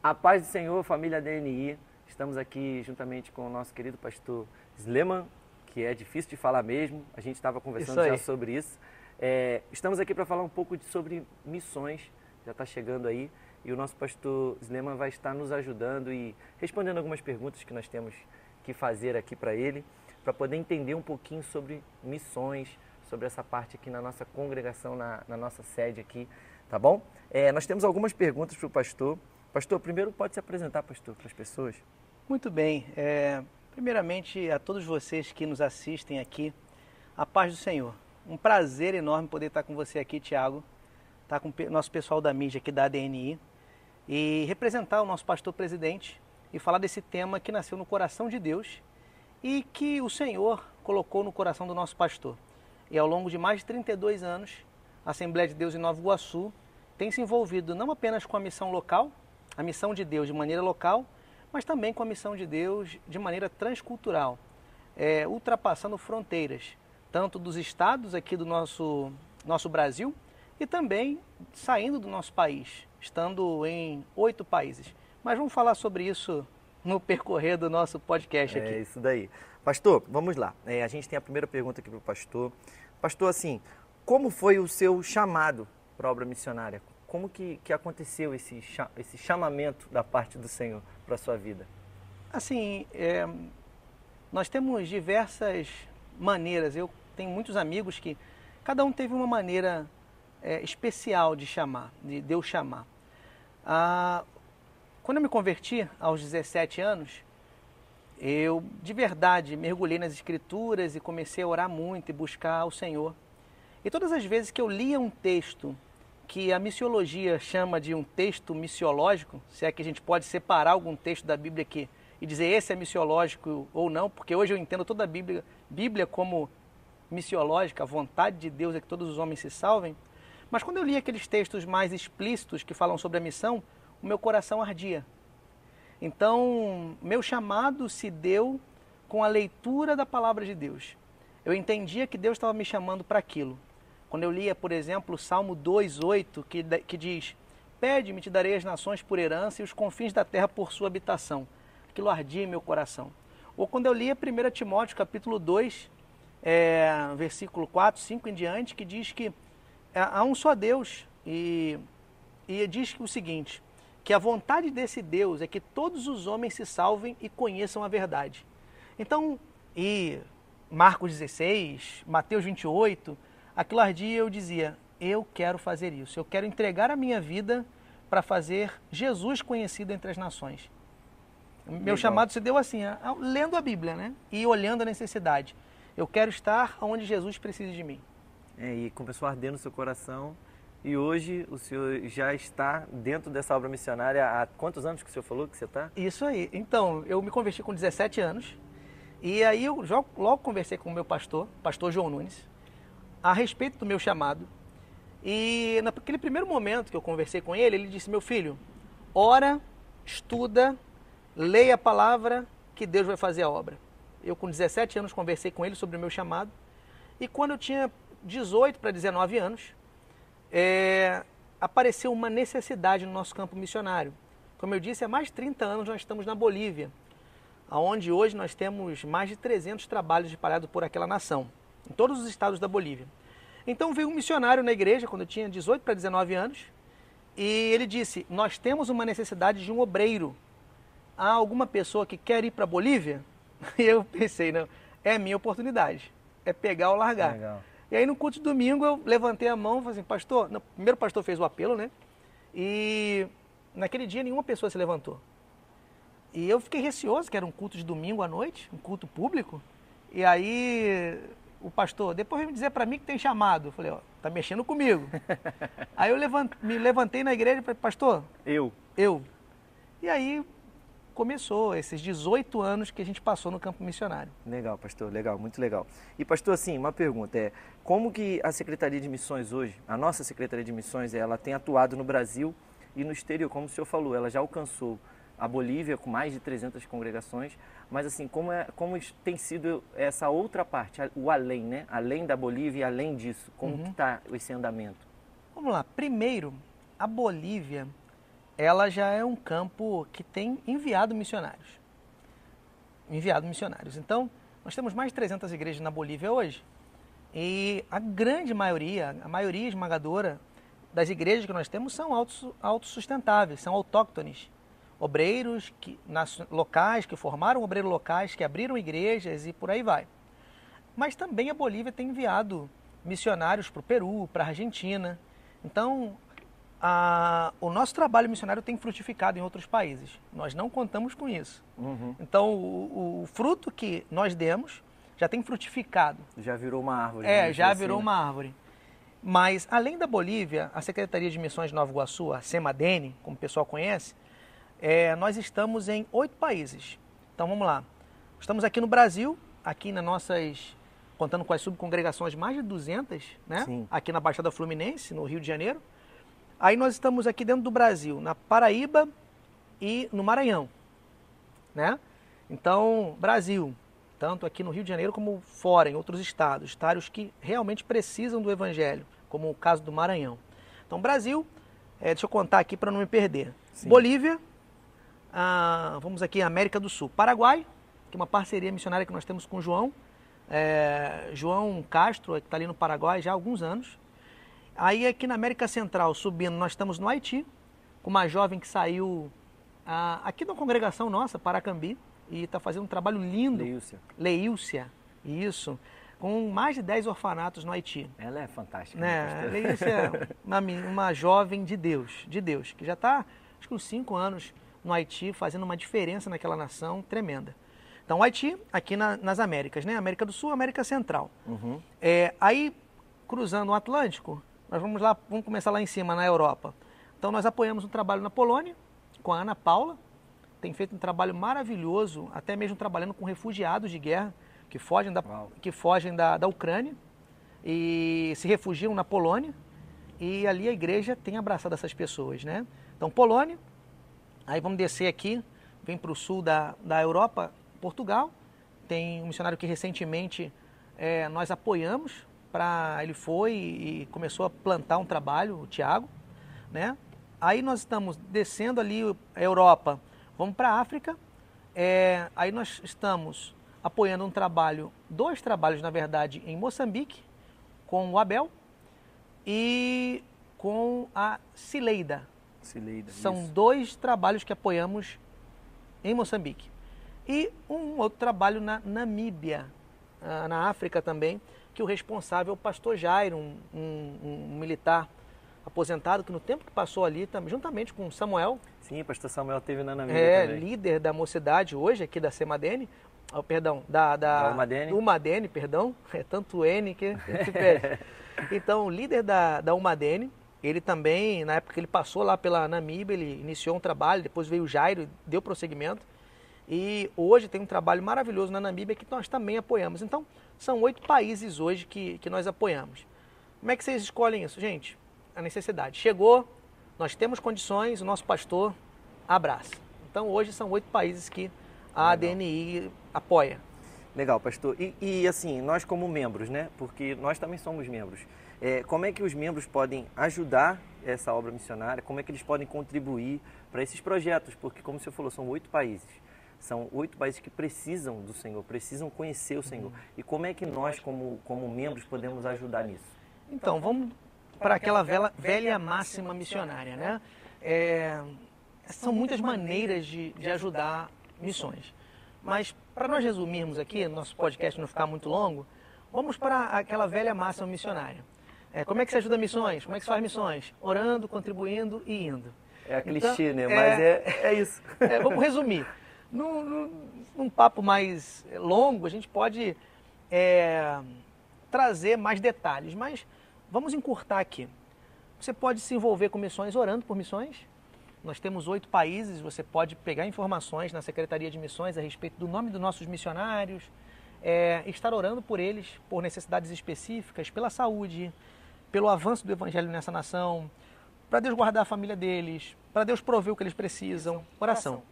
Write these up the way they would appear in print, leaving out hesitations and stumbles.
A paz do Senhor, família DNI. Estamos aqui juntamente com o nosso querido pastor Sleman, que é difícil de falar mesmo. A gente estava conversando já sobre isso. Estamos aqui para falar um pouco sobre missões. Já está chegando aí. E o nosso pastor Sleman vai estar nos ajudando e respondendo algumas perguntas que nós temos que fazer aqui para ele, para poder entender um pouquinho sobre missões, sobre essa parte aqui na nossa congregação, na nossa sede aqui, tá bom? Nós temos algumas perguntas para o pastor. Pastor, primeiro pode se apresentar, pastor, para as pessoas. Muito bem. Primeiramente, a todos vocês que nos assistem aqui, a paz do Senhor. Um prazer enorme poder estar com você aqui, Tiago, estar com o nosso pessoal da mídia aqui da ADNI e representar o nosso pastor presidente e falar desse tema que nasceu no coração de Deus e que o Senhor colocou no coração do nosso pastor. E ao longo de mais de 32 anos, a Assembleia de Deus em Nova Iguaçu tem se envolvido não apenas com a missão local, a missão de Deus de maneira local, mas também com a missão de Deus de maneira transcultural, ultrapassando fronteiras, tanto dos estados aqui do nosso Brasil e também saindo do nosso país, estando em 8 países. Mas vamos falar sobre isso no percorrer do nosso podcast aqui. É isso daí. Pastor, vamos lá. A gente tem a primeira pergunta aqui para o pastor. Pastor, assim, como foi o seu chamado para a obra missionária? Como que aconteceu esse chamamento da parte do Senhor para a sua vida? Assim, nós temos diversas maneiras. Eu tenho muitos amigos que cada um teve uma maneira especial de chamar, de Deus chamar. Quando eu me converti aos 17 anos, eu de verdade mergulhei nas Escrituras e comecei a orar muito e buscar o Senhor. E todas as vezes que eu lia um texto que a missiologia chama de um texto missiológico, se é que a gente pode separar algum texto da Bíblia aqui e dizer esse é missiológico ou não, porque hoje eu entendo toda a Bíblia como missiológica, a vontade de Deus é que todos os homens se salvem, mas quando eu li aqueles textos mais explícitos que falam sobre a missão, o meu coração ardia. Então, meu chamado se deu com a leitura da palavra de Deus. Eu entendia que Deus estava me chamando para aquilo. Quando eu lia, por exemplo, o Salmo 2:8, que diz: Pede-me, te darei as nações por herança e os confins da terra por sua habitação. Aquilo ardia em meu coração. Ou quando eu lia 1 Timóteo, capítulo 2, versículo 4, 5 em diante, que diz que há um só Deus e diz o seguinte, que a vontade desse Deus é que todos os homens se salvem e conheçam a verdade. Então, e Marcos 16, Mateus 28, aquilo ardia, eu dizia, eu quero fazer isso, eu quero entregar a minha vida para fazer Jesus conhecido entre as nações. Meu chamado se deu assim, lendo a Bíblia, né? E olhando a necessidade. Eu quero estar onde Jesus precisa de mim. E começou a arder no seu coração e hoje o senhor já está dentro dessa obra missionária há quantos anos que o senhor falou que você está? Isso aí. Então, eu me converti com 17 anos e aí eu logo conversei com o meu pastor João Nunes, a respeito do meu chamado. E naquele primeiro momento que eu conversei com ele, ele disse, meu filho, ora, estuda, leia a palavra que Deus vai fazer a obra. Eu com 17 anos conversei com ele sobre o meu chamado e quando eu tinha 18 para 19 anos, apareceu uma necessidade no nosso campo missionário. Como eu disse, há mais de 30 anos nós estamos na Bolívia, onde hoje nós temos mais de 300 trabalhos espalhados por aquela nação, em todos os estados da Bolívia. Então veio um missionário na igreja, quando eu tinha 18 para 19 anos, e ele disse, nós temos uma necessidade de um obreiro. Há alguma pessoa que quer ir para a Bolívia? E eu pensei, não, é a minha oportunidade, é pegar ou largar. Legal. E aí no culto de domingo eu levantei a mão e falei assim, pastor, primeiro o pastor fez o apelo, né? E naquele dia nenhuma pessoa se levantou. E eu fiquei receoso, que era um culto de domingo à noite, um culto público. E aí o pastor, depois veio me dizer para mim que tem chamado. Eu falei, ó, tá mexendo comigo. Aí eu me levantei na igreja e falei, pastor, eu. E aí começou esses 18 anos que a gente passou no campo missionário. Legal, pastor, legal, muito legal. E pastor, assim, uma pergunta como que a Secretaria de Missões hoje, a nossa Secretaria de Missões, ela tem atuado no Brasil e no exterior, como o senhor falou, ela já alcançou a Bolívia com mais de 300 congregações, mas assim, como tem sido essa outra parte, o além, né? Além da Bolívia e além disso, como que está esse andamento? Vamos lá, primeiro, a Bolívia ela já é um campo que tem enviado missionários. Então, nós temos mais de 300 igrejas na Bolívia hoje. E a grande maioria, a maioria esmagadora das igrejas que nós temos são autossustentáveis, são autóctones. Obreiros locais, que formaram obreiros locais, que abriram igrejas e por aí vai. Mas também a Bolívia tem enviado missionários para o Peru, para a Argentina. Então, o nosso trabalho missionário tem frutificado em outros países. Nós não contamos com isso. Uhum. Então, o fruto que nós demos já tem frutificado. Já virou uma árvore. Já virou uma árvore. Mas, além da Bolívia, a Secretaria de Missões de Nova Iguaçu, a SEMADENE, como o pessoal conhece, nós estamos em 8 países. Então, vamos lá. Estamos aqui no Brasil, aqui nas nossas, contando com as subcongregações, mais de 200, né? Sim. Aqui na Baixada Fluminense, no Rio de Janeiro. Aí nós estamos aqui dentro do Brasil, na Paraíba e no Maranhão, né? Então, Brasil, tanto aqui no Rio de Janeiro como fora, em outros estados que realmente precisam do Evangelho, como o caso do Maranhão. Então, Brasil, deixa eu contar aqui para não me perder. Sim. Bolívia, vamos aqui, América do Sul. Paraguai, que é uma parceria missionária que nós temos com o João Castro, que está ali no Paraguai já há alguns anos. Aí aqui na América Central, subindo, nós estamos no Haiti, com uma jovem que saiu aqui da congregação nossa, Paracambi, e está fazendo um trabalho lindo. Leílcia, isso, com mais de 10 orfanatos no Haiti. Ela é fantástica. Leílcia é uma jovem de Deus, que já está, acho que uns 5 anos no Haiti, fazendo uma diferença naquela nação tremenda. Então, o Haiti, aqui nas Américas, né? América do Sul, América Central. Uhum. Aí, cruzando o Atlântico, nós vamos começar lá em cima, na Europa. Então, nós apoiamos um trabalho na Polônia, com a Ana Paula, tem feito um trabalho maravilhoso, até mesmo trabalhando com refugiados de guerra, que fogem da Ucrânia e se refugiam na Polônia, e ali a igreja tem abraçado essas pessoas, né? Então, Polônia, aí vamos descer aqui, vem para o sul da Europa, Portugal, tem um missionário que recentemente nós apoiamos, ele foi e começou a plantar um trabalho, o Tiago, né? Aí nós estamos descendo ali a Europa, vamos para a África, aí nós estamos apoiando dois trabalhos na verdade, em Moçambique, com o Abel e com a Cileida. São isso. 2 trabalhos que apoiamos em Moçambique. E um outro trabalho na Namíbia, na África também, que o responsável é o pastor Jairo, um militar aposentado, que no tempo que passou ali, juntamente com Samuel. Sim, o pastor Samuel teve na Namíbia também. Líder da mocidade hoje, aqui da SEMADENE, do Umadene, perdão, é tanto N que se perde. Então, o líder da Umadene, ele também, na época que ele passou lá pela Namíbia, ele iniciou um trabalho, depois veio o Jairo e deu prosseguimento. E hoje tem um trabalho maravilhoso na Namíbia que nós também apoiamos. Então, são 8 países hoje que nós apoiamos. Como é que vocês escolhem isso? Gente, a necessidade. Chegou, nós temos condições, o nosso pastor abraça. Então, hoje são 8 países que a ADNI apoia. Legal, pastor. E assim, nós como membros, né? Porque nós também somos membros. Como é que os membros podem ajudar essa obra missionária? Como é que eles podem contribuir para esses projetos? Porque, como você falou, são 8 países. São 8 países que precisam do Senhor, precisam conhecer o Senhor. E como é que nós, como membros, podemos ajudar nisso? Então, vamos para aquela velha máxima missionária, né? São muitas maneiras de ajudar missões. Mas, para nós resumirmos aqui, nosso podcast não ficar muito longo, vamos para aquela velha máxima missionária. Como é que se ajuda missões? Como é que se faz missões? Orando, contribuindo e indo. É clichê, né? Mas é isso. Vamos resumir. Num papo mais longo, a gente pode trazer mais detalhes, mas vamos encurtar aqui. Você pode se envolver com missões orando por missões. Nós temos 8 países, você pode pegar informações na Secretaria de Missões a respeito do nome dos nossos missionários, estar orando por eles, por necessidades específicas, pela saúde, pelo avanço do Evangelho nessa nação, para Deus guardar a família deles, para Deus prover o que eles precisam. Oração.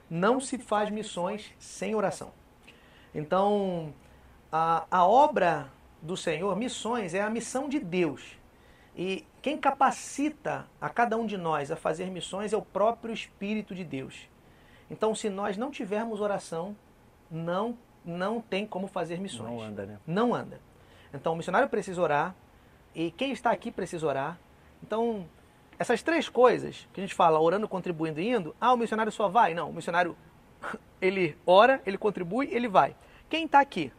Não se faz missões sem oração. Então, a obra do Senhor, missões, é a missão de Deus. E quem capacita a cada um de nós a fazer missões é o próprio Espírito de Deus. Então, se nós não tivermos oração, não tem como fazer missões. Não anda, né? Não anda. Então, o missionário precisa orar e quem está aqui precisa orar. Então, essas três coisas que a gente fala, orando, contribuindo e indo, o missionário só vai? Não, o missionário, ele ora, ele contribui, ele vai. Quem está aqui?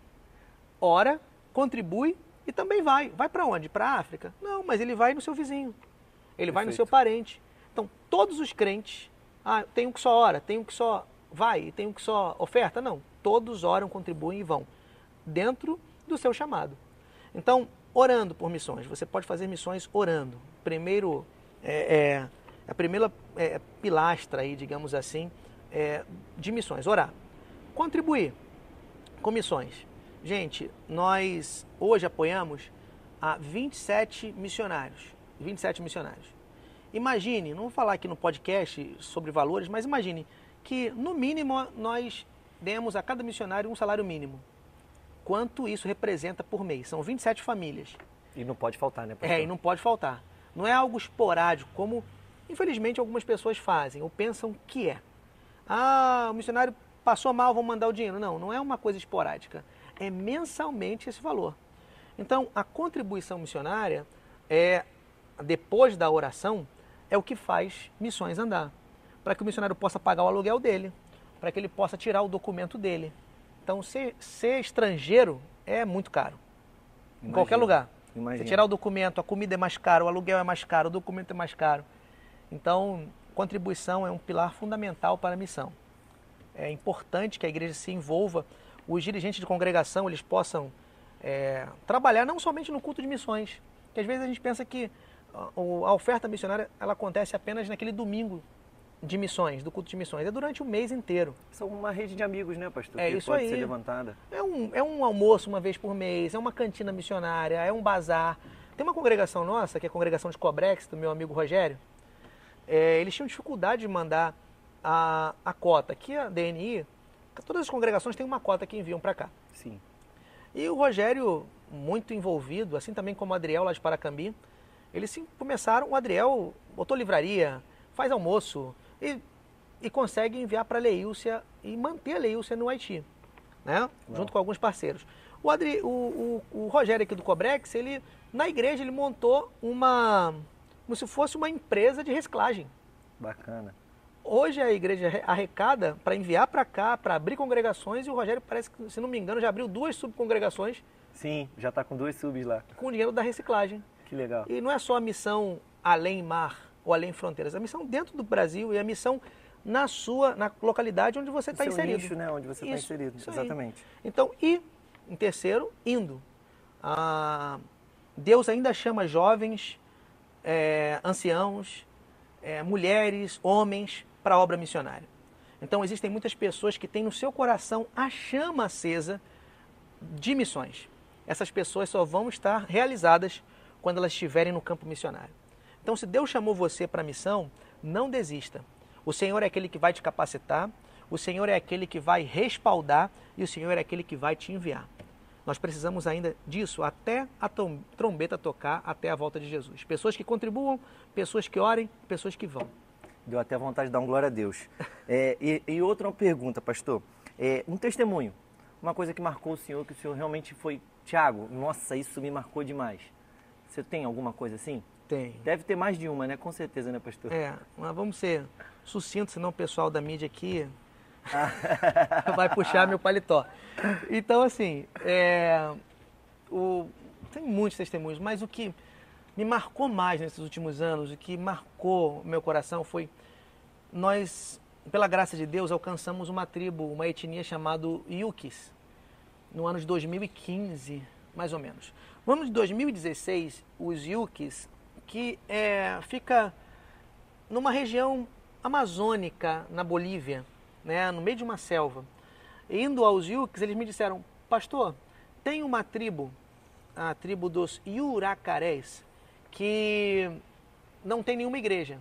Ora, contribui e também vai. Vai para onde? Para a África? Não, mas ele vai no seu vizinho. Ele vai no seu parente. Então, todos os crentes, tem um que só ora, tem um que só vai, tem um que só oferta? Não. Todos oram, contribuem e vão. Dentro do seu chamado. Então, orando por missões. Você pode fazer missões orando. Primeiro, a primeira pilastra aí, digamos assim, de missões. Orar. Contribuir com missões. Gente, nós hoje apoiamos a 27 missionários. 27 missionários. Imagine, não vou falar aqui no podcast sobre valores, mas imagine que no mínimo nós demos a cada missionário um salário mínimo. Quanto isso representa por mês? São 27 famílias. E não pode faltar, né, pastor? E não pode faltar. Não é algo esporádico, como infelizmente algumas pessoas fazem ou pensam que é. O missionário passou mal, vão mandar o dinheiro. Não, não é uma coisa esporádica. É mensalmente esse valor. Então, a contribuição missionária, depois da oração, é o que faz missões andar. Para que o missionário possa pagar o aluguel dele, para que ele possa tirar o documento dele. Então, ser estrangeiro é muito caro. Em qualquer lugar. Você tirar o documento, a comida é mais cara, o aluguel é mais caro, o documento é mais caro. Então, contribuição é um pilar fundamental para a missão. É importante que a igreja se envolva, os dirigentes de congregação eles possam trabalhar não somente no culto de missões, que às vezes a gente pensa que a oferta missionária ela acontece apenas naquele domingo de missões, do culto de missões, é durante o mês inteiro. São uma rede de amigos, né, pastor? Que isso pode ser levantada. É um almoço uma vez por mês, é uma cantina missionária, é um bazar. Tem uma congregação nossa, que é a congregação de Cobrex, do meu amigo Rogério, eles tinham dificuldade de mandar a cota. Aqui a DNI, todas as congregações têm uma cota que enviam para cá. Sim. E o Rogério, muito envolvido, assim também como o Adriel lá de Paracambi, eles começaram, o Adriel botou livraria, faz almoço e consegue enviar para a Leílcia e manter a Leílcia no Haiti, né? Junto com alguns parceiros. O Rogério aqui do Cobrex, na igreja ele montou como se fosse uma empresa de reciclagem. Bacana. Hoje a igreja arrecada para enviar para cá, para abrir congregações, e o Rogério parece que, se não me engano, já abriu 2 subcongregações. Sim, já está com 2 subs lá. Com o dinheiro da reciclagem. Que legal. E não é só a missão além mar ou além fronteiras, a missão dentro do Brasil e a missão na localidade onde você está inserido. Nicho, né? Onde você está inserido, exatamente. Então, em terceiro, indo. Deus ainda chama jovens, anciãos, mulheres, homens para a obra missionária. Então existem muitas pessoas que têm no seu coração a chama acesa de missões. Essas pessoas só vão estar realizadas quando elas estiverem no campo missionário. Então, se Deus chamou você para a missão, não desista. O Senhor é aquele que vai te capacitar, o Senhor é aquele que vai respaldar e o Senhor é aquele que vai te enviar. Nós precisamos ainda disso até a trombeta tocar, até a volta de Jesus. Pessoas que contribuam, pessoas que orem, pessoas que vão. Deu até vontade de dar um glória a Deus. E outra pergunta, pastor. Um testemunho, uma coisa que marcou o senhor, que o senhor realmente foi... Tiago, nossa, isso me marcou demais. Você tem alguma coisa assim? Tem. Deve ter mais de uma, né? Com certeza, né, pastor? Mas vamos ser sucintos, senão o pessoal da mídia aqui vai puxar meu paletó. Então, assim, tem muitos testemunhos, mas o que me marcou mais nesses últimos anos, o que marcou meu coração foi nós, pela graça de Deus, alcançamos uma tribo, uma etnia chamada Yukis, no ano de 2015, mais ou menos. No ano de 2016, os Yukis, que fica numa região amazônica, na Bolívia, né, no meio de uma selva. Indo aos Yukis, eles me disseram, pastor, tem uma tribo, a tribo dos Yuracarés, que não tem nenhuma igreja.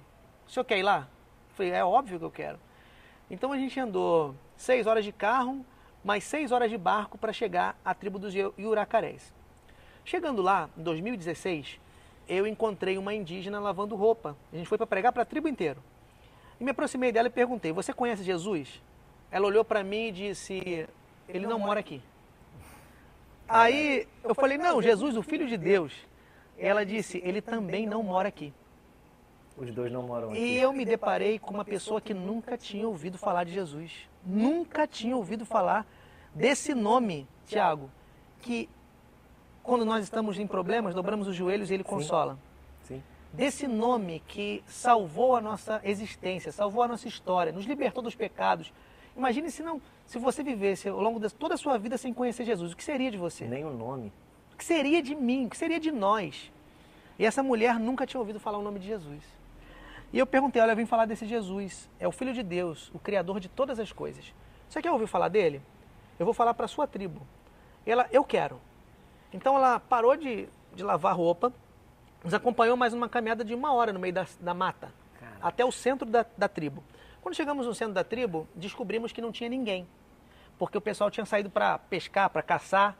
O senhor quer ir lá? Eu falei, é óbvio que eu quero. Então a gente andou 6 horas de carro, mais 6 horas de barco para chegar à tribo dos Yuracarés. Chegando lá, em 2016, eu encontrei uma indígena lavando roupa. A gente foi para pregar para a tribo inteira. E me aproximei dela e perguntei, você conhece Jesus? Ela olhou para mim e disse, ele não mora aqui. Aí eu falei, não, Jesus, o Filho de Deus. Ela disse, ele também não mora aqui. Os dois não moram aqui. E eu me deparei com uma pessoa que nunca tinha ouvido falar de Jesus. Nunca tinha ouvido falar desse nome, Tiago, que quando nós estamos em problemas, dobramos os joelhos e ele consola. Sim. Desse nome que salvou a nossa existência, salvou a nossa história, nos libertou dos pecados. Imagine se você vivesse ao longo de toda a sua vida sem conhecer Jesus, o que seria de você? Nem o nome. O que seria de mim? O que seria de nós? E essa mulher nunca tinha ouvido falar o nome de Jesus. E eu perguntei, olha, eu vim falar desse Jesus, é o Filho de Deus, o Criador de todas as coisas. Você quer ouvir falar dele? Eu vou falar para a sua tribo. Eu quero. Então ela parou de lavar roupa, nos acompanhou mais uma caminhada de 1 hora no meio da mata, até o centro da tribo. Quando chegamos no centro da tribo, descobrimos que não tinha ninguém, porque o pessoal tinha saído para pescar, para caçar.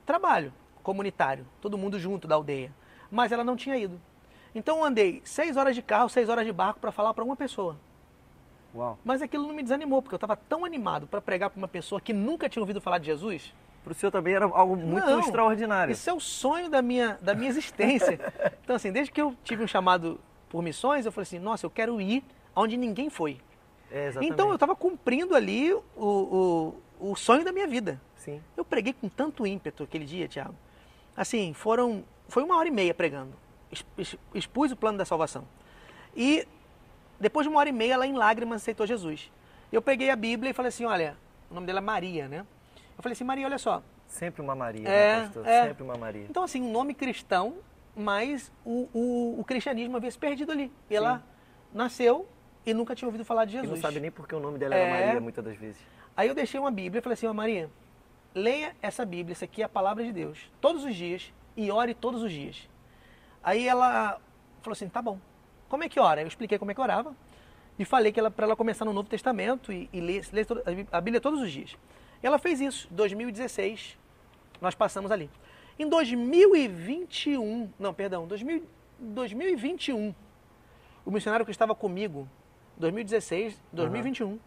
Trabalho comunitário, todo mundo junto da aldeia. Mas ela não tinha ido. Então eu andei 6 horas de carro, 6 horas de barco para falar para uma pessoa. Uau. Mas aquilo não me desanimou, porque eu estava tão animado para pregar para uma pessoa que nunca tinha ouvido falar de Jesus. Para o senhor também era algo muito extraordinário. Isso é o sonho da minha existência. Então assim, desde que eu tive um chamado por missões, eu falei assim, nossa, eu quero ir onde ninguém foi. Exatamente. Então eu estava cumprindo ali o sonho da minha vida. Sim. Eu preguei com tanto ímpeto aquele dia, Tiago. Assim, foi 1h30 pregando. Expus o plano da salvação. E depois de 1h30, ela em lágrimas aceitou Jesus. Eu peguei a Bíblia e falei assim, olha, o nome dela é Maria, né? Eu falei assim, Maria, olha só. Sempre uma Maria, né, pastor? Sempre uma Maria. Então assim, um nome cristão, mas o cristianismo havia se perdido ali. E ela nasceu e nunca tinha ouvido falar de Jesus. E não sabe nem porque o nome dela era Maria, muitas das vezes. Aí eu deixei uma Bíblia e falei assim, Maria, leia essa Bíblia, isso aqui é a palavra de Deus, todos os dias e ore todos os dias. Aí ela falou assim, tá bom. Como é que ora? Eu expliquei como é que orava e falei que para ela começar no Novo Testamento e ler a Bíblia todos os dias. E ela fez isso. Em 2016, nós passamos ali. Em 2021, 2021, o missionário que estava comigo, 2016, 2021,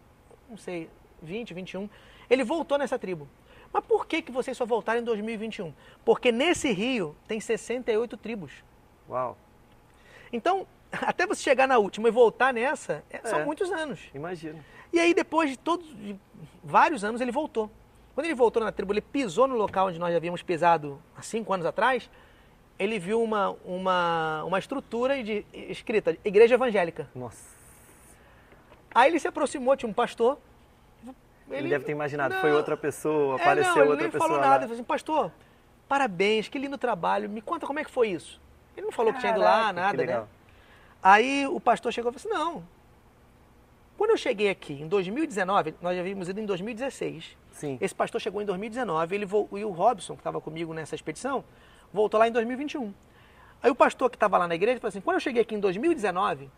não sei, 20, 21, ele voltou nessa tribo. Mas por que vocês só voltaram em 2021? Porque nesse rio tem 68 tribos. Uau! Então, até você chegar na última e voltar nessa, são muitos anos. Imagino. E aí, depois de vários anos, ele voltou. Quando ele voltou na tribo, ele pisou no local onde nós havíamos pisado há 5 anos atrás, ele viu uma estrutura escrita Igreja Evangélica. Nossa! Aí ele se aproximou, tinha um pastor. Ele deve ter imaginado, foi outra pessoa, apareceu outra pessoa. Ele nem falou nada, ele falou assim, pastor, parabéns, que lindo trabalho, me conta como é que foi isso. Ele não falou que tinha ido lá, nada, né? Aí o pastor chegou e falou assim, não. Quando eu cheguei aqui em 2019, nós já havíamos ido em 2016. Sim. Esse pastor chegou em 2019, e o Robson, que estava comigo nessa expedição, voltou lá em 2021. Aí o pastor que estava lá na igreja falou assim, quando eu cheguei aqui em 2019,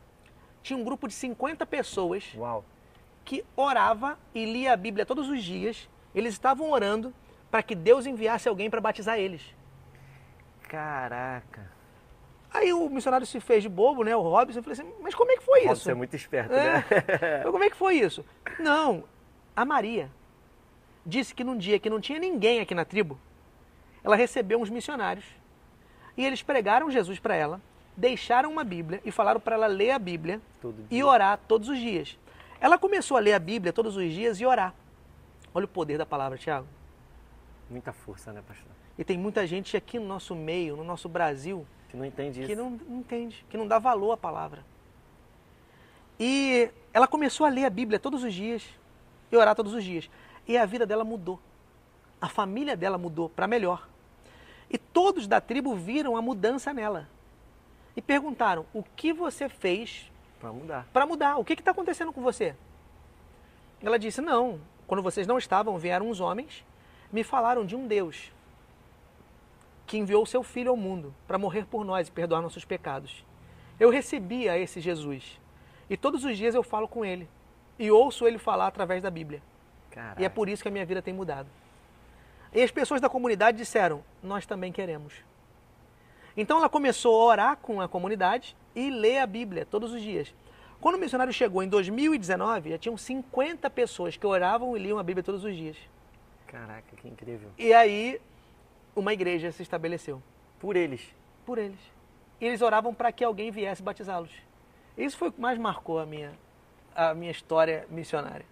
tinha um grupo de 50 pessoas que orava e lia a Bíblia todos os dias. Eles estavam orando para que Deus enviasse alguém para batizar eles. Caraca! Aí o missionário se fez de bobo, né? O Robson, eu falei assim, mas como é que foi isso? Robson é muito esperto, né? Mas como é que foi isso? Não, a Maria disse que num dia que não tinha ninguém aqui na tribo, ela recebeu uns missionários e eles pregaram Jesus para ela, deixaram uma Bíblia e falaram para ela ler a Bíblia e orar todos os dias. Ela começou a ler a Bíblia todos os dias e orar. Olha o poder da palavra, Tiago. Muita força, né, pastor? E tem muita gente aqui no nosso meio, no nosso Brasil, que não entende isso. Que não entende, que não dá valor à palavra. E ela começou a ler a Bíblia todos os dias e orar todos os dias. E a vida dela mudou. A família dela mudou para melhor. E todos da tribo viram a mudança nela. E perguntaram, o que você fez para mudar? O que está acontecendo com você? Ela disse, não, quando vocês não estavam, vieram uns homens, me falaram de um Deus que enviou o seu Filho ao mundo para morrer por nós e perdoar nossos pecados. Eu recebi a esse Jesus e todos os dias eu falo com ele e ouço ele falar através da Bíblia. Caraca. E é por isso que a minha vida tem mudado. E as pessoas da comunidade disseram, nós também queremos. Então ela começou a orar com a comunidade e ler a Bíblia todos os dias. Quando o missionário chegou em 2019, já tinham 50 pessoas que oravam e liam a Bíblia todos os dias. Caraca, que incrível. E aí, uma igreja se estabeleceu. Por eles? Por eles. E eles oravam para que alguém viesse batizá-los. Isso foi o que mais marcou a minha história missionária.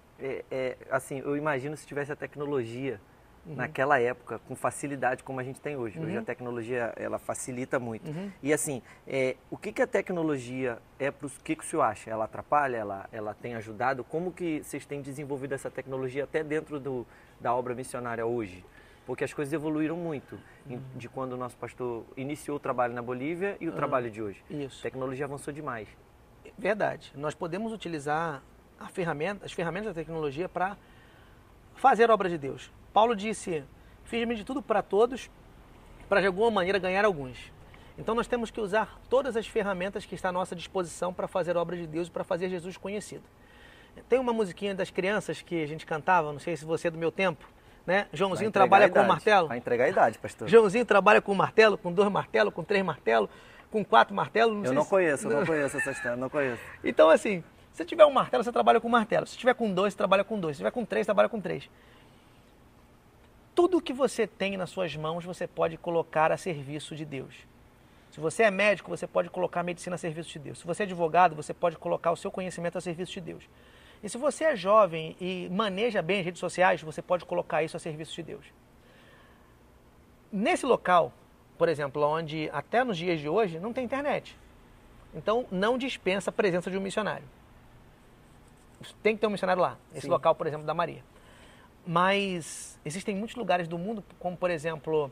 Assim, eu imagino se tivesse a tecnologia naquela época, com facilidade como a gente tem hoje. Hoje a tecnologia, ela facilita muito. E assim, o que a tecnologia o que o senhor acha? Ela atrapalha? Ela tem ajudado? Como que vocês têm desenvolvido essa tecnologia até dentro da obra missionária hoje? Porque as coisas evoluíram muito de quando o nosso pastor iniciou o trabalho na Bolívia e o trabalho de hoje. Isso. A tecnologia avançou demais. Verdade. Nós podemos utilizar as ferramentas da tecnologia para fazer a obra de Deus. Paulo disse, fiz-me de tudo para todos, para de alguma maneira ganhar alguns. Então nós temos que usar todas as ferramentas que estão à nossa disposição para fazer a obra de Deus e para fazer Jesus conhecido. Tem uma musiquinha das crianças que a gente cantava, não sei se você é do meu tempo, né? Joãozinho trabalha com martelo. Vai entregar a idade, pastor. Joãozinho trabalha com martelo, com 2 martelos, com 3 martelos, com 4 martelos. Eu não conheço essa história, não conheço. Então assim, se tiver um martelo, você trabalha com martelo. Se tiver com 2, você trabalha com 2. Se tiver com 3, trabalha com 3. Tudo que você tem nas suas mãos, você pode colocar a serviço de Deus. Se você é médico, você pode colocar a medicina a serviço de Deus. Se você é advogado, você pode colocar o seu conhecimento a serviço de Deus. E se você é jovem e maneja bem as redes sociais, você pode colocar isso a serviço de Deus. Nesse local, por exemplo, onde até nos dias de hoje não tem internet. Então não dispensa a presença de um missionário. Tem que ter um missionário lá. Esse local, por exemplo, da Maria. Mas existem muitos lugares do mundo, como por exemplo,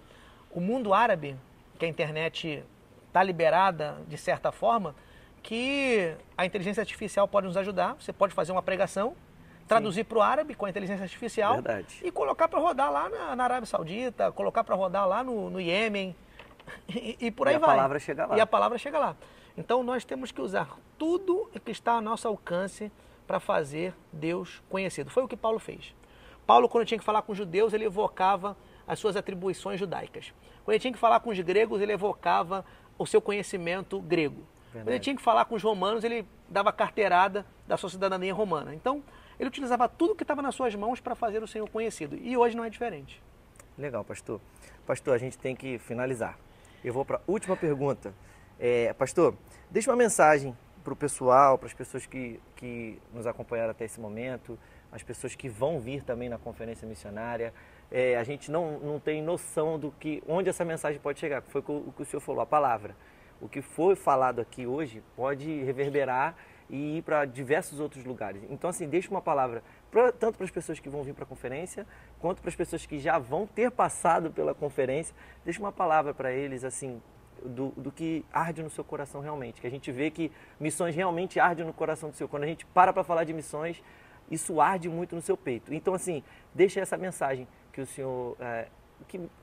o mundo árabe, que a internet está liberada de certa forma, que a inteligência artificial pode nos ajudar. Você pode fazer uma pregação, traduzir para o árabe com a inteligência artificial. Verdade. E colocar para rodar lá na Arábia Saudita, colocar para rodar lá no Iêmen e por aí vai. E a palavra chega lá. E a palavra chega lá. Então nós temos que usar tudo que está ao nosso alcance para fazer Deus conhecido. Foi o que Paulo fez. Paulo, quando tinha que falar com os judeus, ele evocava as suas atribuições judaicas. Quando ele tinha que falar com os gregos, ele evocava o seu conhecimento grego. Verdade. Quando ele tinha que falar com os romanos, ele dava carteirada da sua cidadania romana. Então, ele utilizava tudo que estava nas suas mãos para fazer o Senhor conhecido. E hoje não é diferente. Legal, pastor. Pastor, a gente tem que finalizar. Eu vou para a última pergunta. Pastor, deixa uma mensagem para o pessoal, para as pessoas que nos acompanharam até esse momento, as pessoas que vão vir também na conferência missionária. A gente não tem noção onde essa mensagem pode chegar. Foi o que o senhor falou, a palavra. O que foi falado aqui hoje pode reverberar e ir para diversos outros lugares. Então, assim, deixa uma palavra tanto para as pessoas que vão vir para a conferência, quanto para as pessoas que já vão ter passado pela conferência. Deixa uma palavra para eles, assim, do que arde no seu coração realmente. Que a gente vê que missões realmente ardem no coração do Senhor. Quando a gente para falar de missões, isso arde muito no seu peito. Então, assim, deixa essa mensagem que o Senhor,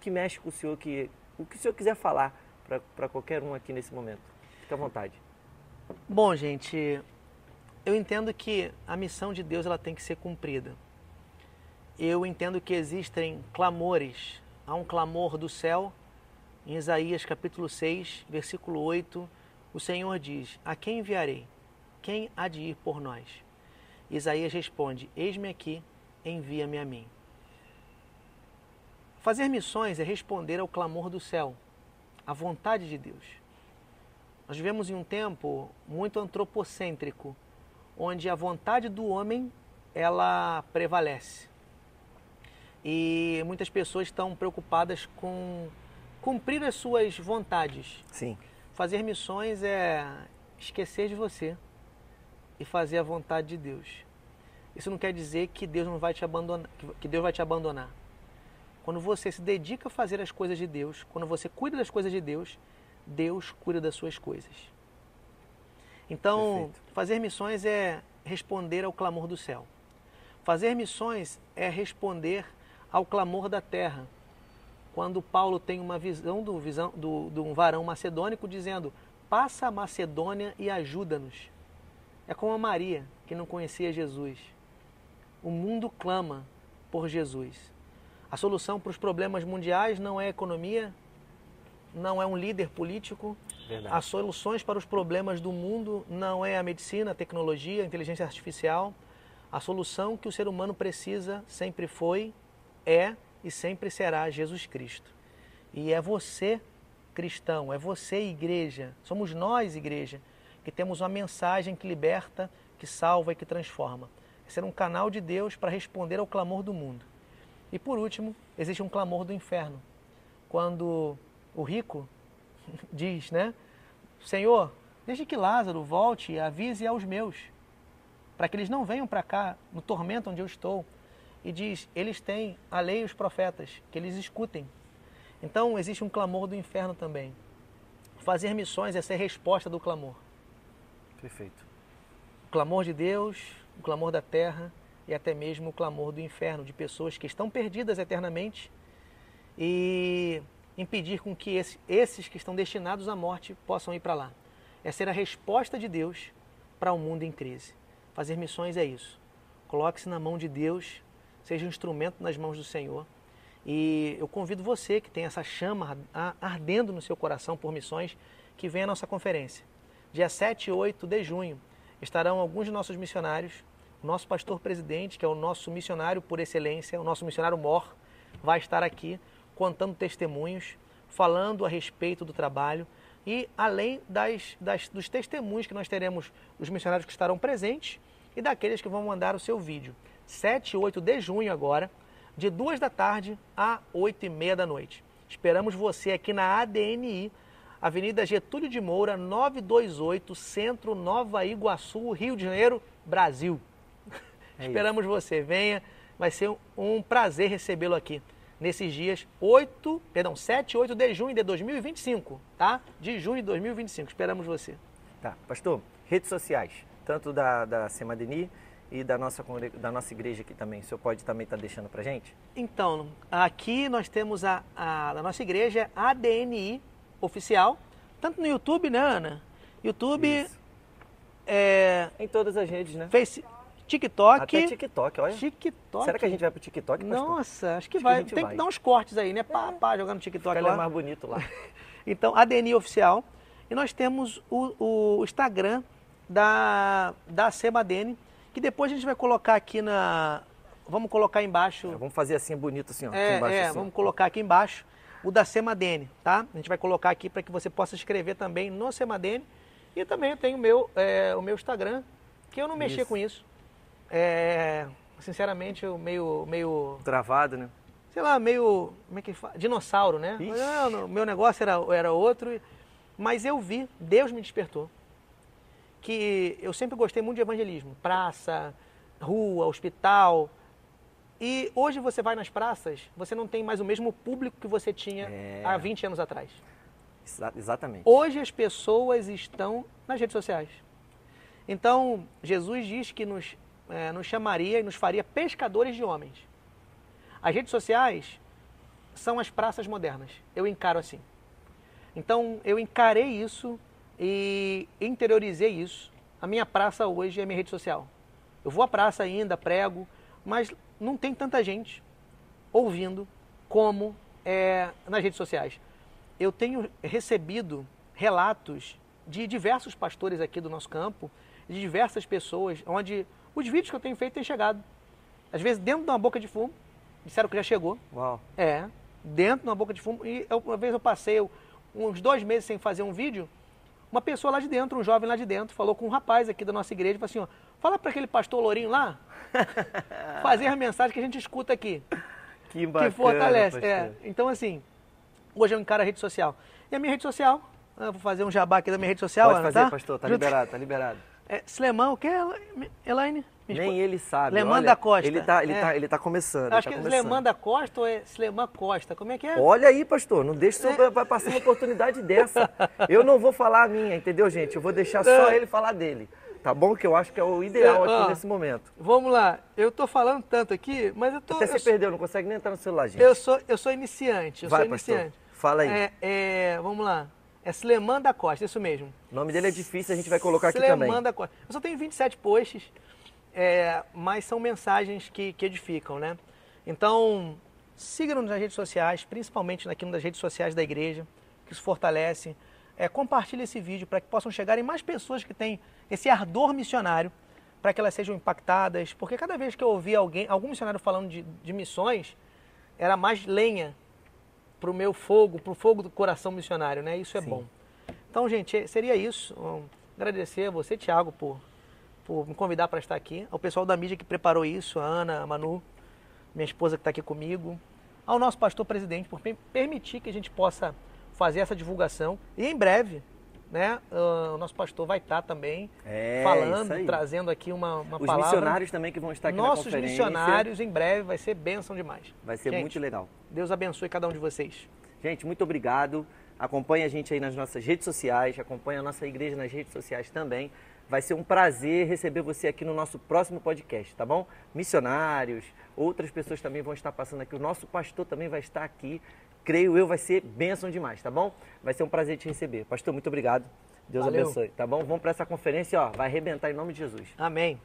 que mexe com o Senhor, o que o Senhor quiser falar para qualquer um aqui nesse momento. Fique à vontade. Bom, gente, eu entendo que a missão de Deus ela tem que ser cumprida. Eu entendo que existem clamores. Há um clamor do céu. Em Isaías capítulo 6, versículo 8, o Senhor diz: a quem enviarei? Quem há de ir por nós? Isaías responde: eis-me aqui, envia-me a mim. Fazer missões é responder ao clamor do céu, à vontade de Deus. Nós vivemos em um tempo muito antropocêntrico, onde a vontade do homem, ela prevalece. E muitas pessoas estão preocupadas com cumprir as suas vontades. Sim. Fazer missões é esquecer de você e fazer a vontade de Deus. Isso não quer dizer que Deus não vai te abandonar, que Deus vai te abandonar. Quando você se dedica a fazer as coisas de Deus, quando você cuida das coisas de Deus, Deus cuida das suas coisas. Então, perfeito. Fazer missões é responder ao clamor do céu. Fazer missões é responder ao clamor da terra. Quando Paulo tem uma visão de um varão macedônico dizendo: passa a Macedônia e ajuda-nos. É como a Maria, que não conhecia Jesus. O mundo clama por Jesus. A solução para os problemas mundiais não é a economia, não é um líder político. Verdade. As soluções para os problemas do mundo não é a medicina, a tecnologia, a inteligência artificial. A solução que o ser humano precisa sempre foi, é e sempre será Jesus Cristo. E é você, cristão, é você, igreja, somos nós, igreja, que temos uma mensagem que liberta, que salva e que transforma. É ser um canal de Deus para responder ao clamor do mundo. E por último, existe um clamor do inferno. Quando o rico diz, né? Senhor, deixe que Lázaro volte e avise aos meus, para que eles não venham para cá, no tormento onde eu estou. E diz, eles têm a lei e os profetas, que eles escutem. Então existe um clamor do inferno também. Fazer missões é ser resposta do clamor. Perfeito. O clamor de Deus, o clamor da terra e até mesmo o clamor do inferno, de pessoas que estão perdidas eternamente e impedir com que esses que estão destinados à morte possam ir para lá. É ser a resposta de Deus para um mundo em crise. Fazer missões é isso. Coloque-se na mão de Deus, seja um instrumento nas mãos do Senhor. E eu convido você que tem essa chama ardendo no seu coração por missões, que venha à nossa conferência. Dia 7 e 8 de junho estarão alguns de nossos missionários, o nosso pastor presidente, que é o nosso missionário por excelência, o nosso missionário mor, vai estar aqui contando testemunhos, falando a respeito do trabalho e além dos testemunhos que nós teremos dos missionários que estarão presentes e daqueles que vão mandar o seu vídeo. 7 e 8 de junho agora, de 2 da tarde a 8h30 da noite. Esperamos você aqui na ADNI, Avenida Getúlio de Moura, 928, Centro, Nova Iguaçu, Rio de Janeiro, Brasil. Esperamos você, venha, vai ser um prazer recebê-lo aqui nesses dias 7 e 8 de junho de 2025, tá? De junho de 2025, esperamos você. Tá, pastor, redes sociais, tanto da Semadeni e da nossa igreja aqui também, o senhor pode também estar deixando pra gente? Então, aqui nós temos a nossa igreja ADNI oficial, tanto no YouTube, né, Ana? YouTube, em todas as redes, né? TikTok. Até TikTok, olha. TikTok. Será que a gente vai pro TikTok, pastor? Nossa, acho que vai. Tem que dar uns cortes aí, né? Pá, jogando TikTok Fica lá. mais bonito lá. Então, ADNI oficial. E nós temos o Instagram da Semadeni, que depois a gente vai colocar aqui vamos colocar embaixo. Vamos fazer assim bonito assim, ó. Aqui embaixo, assim. Vamos colocar aqui embaixo o da Semadeni, tá? A gente vai colocar aqui para que você possa escrever também no Semadeni. E também eu tenho o meu Instagram, que eu não mexia com isso. Sinceramente, eu meio... Travado, né? Sei lá, meio... Como é que fala? Dinossauro, né? Meu negócio era outro. Mas eu vi, Deus me despertou, que eu sempre gostei muito de evangelismo. Praça, rua, hospital. E hoje você vai nas praças, você não tem mais o mesmo público que você tinha há 20 anos atrás. Exatamente. Hoje as pessoas estão nas redes sociais. Então, Jesus diz que nos chamaria e nos faria pescadores de homens. As redes sociais são as praças modernas. Eu encaro assim. Então, eu encarei isso e interiorizei isso. A minha praça hoje é a minha rede social. Eu vou à praça ainda, prego, mas não tem tanta gente ouvindo como nas redes sociais. Eu tenho recebido relatos de diversos pastores aqui do nosso campo, de diversas pessoas, onde os vídeos que eu tenho feito têm chegado. Às vezes dentro de uma boca de fumo, disseram que já chegou. Uau. Dentro de uma boca de fumo. E uma vez eu passei uns 2 meses sem fazer um vídeo, uma pessoa lá de dentro, um jovem lá de dentro, falou com um rapaz aqui da nossa igreja, falou assim, ó, fala para aquele pastor lourinho lá, fazer a mensagem que a gente escuta aqui. Que bacana, que fortalece. Então assim, hoje eu encaro a rede social. E a minha rede social, eu vou fazer um jabá aqui da minha rede social, pode Ana, fazer, tá? pastor, tá liberado, tá liberado. Slemão, o que, Elaine? Nem ele sabe. Sleman da Costa. Ele tá começando. Acho que é Sleman da Costa ou é Sleman Costa? Como é que é? Olha aí, pastor, não deixa o senhor vai passar uma oportunidade dessa. Eu não vou falar a minha, entendeu, gente? Eu vou deixar só ele falar dele. Tá bom? Que eu acho que é o ideal aqui nesse momento. Vamos lá. Eu tô falando tanto aqui, mas eu tô... Até você perdeu, não consegue nem entrar no celular, gente. Eu sou iniciante. Vai, pastor, fala aí. Vamos lá. É Sleman da Costa, isso mesmo. O nome dele é difícil, a gente vai colocar aqui Sleman também. Sleman da Costa. Eu só tenho 27 posts, mas são mensagens que edificam, né? Então, siga-nos nas redes sociais, principalmente aqui nas redes sociais da igreja. que isso fortalece. Compartilhe esse vídeo para que possam chegar em mais pessoas que têm esse ardor missionário, para que elas sejam impactadas, porque cada vez que eu ouvi algum missionário falando de missões, era mais lenha para o meu fogo, para o fogo do coração missionário, né? Isso é Sim. bom. Então, gente, seria isso. Agradecer a você, Thiago, por me convidar para estar aqui, ao pessoal da mídia que preparou isso, a Ana, a Manu, minha esposa que está aqui comigo, ao nosso pastor presidente por permitir que a gente possa fazer essa divulgação. E em breve, né, o nosso pastor vai estar também falando, trazendo aqui uma palavra. Os missionários também que vão estar aqui na conferência. Nossos missionários em breve, vai ser bênção demais. Vai ser muito legal. Deus abençoe cada um de vocês. Gente, muito obrigado. Acompanhe a gente aí nas nossas redes sociais, acompanhe a nossa igreja nas redes sociais também. Vai ser um prazer receber você aqui no nosso próximo podcast, tá bom? Missionários, outras pessoas também vão estar passando aqui. O nosso pastor também vai estar aqui. Creio eu, vai ser bênção demais, tá bom? Vai ser um prazer te receber. Pastor, muito obrigado. Deus abençoe, tá bom? Vamos para essa conferência, ó, vai arrebentar em nome de Jesus. Amém.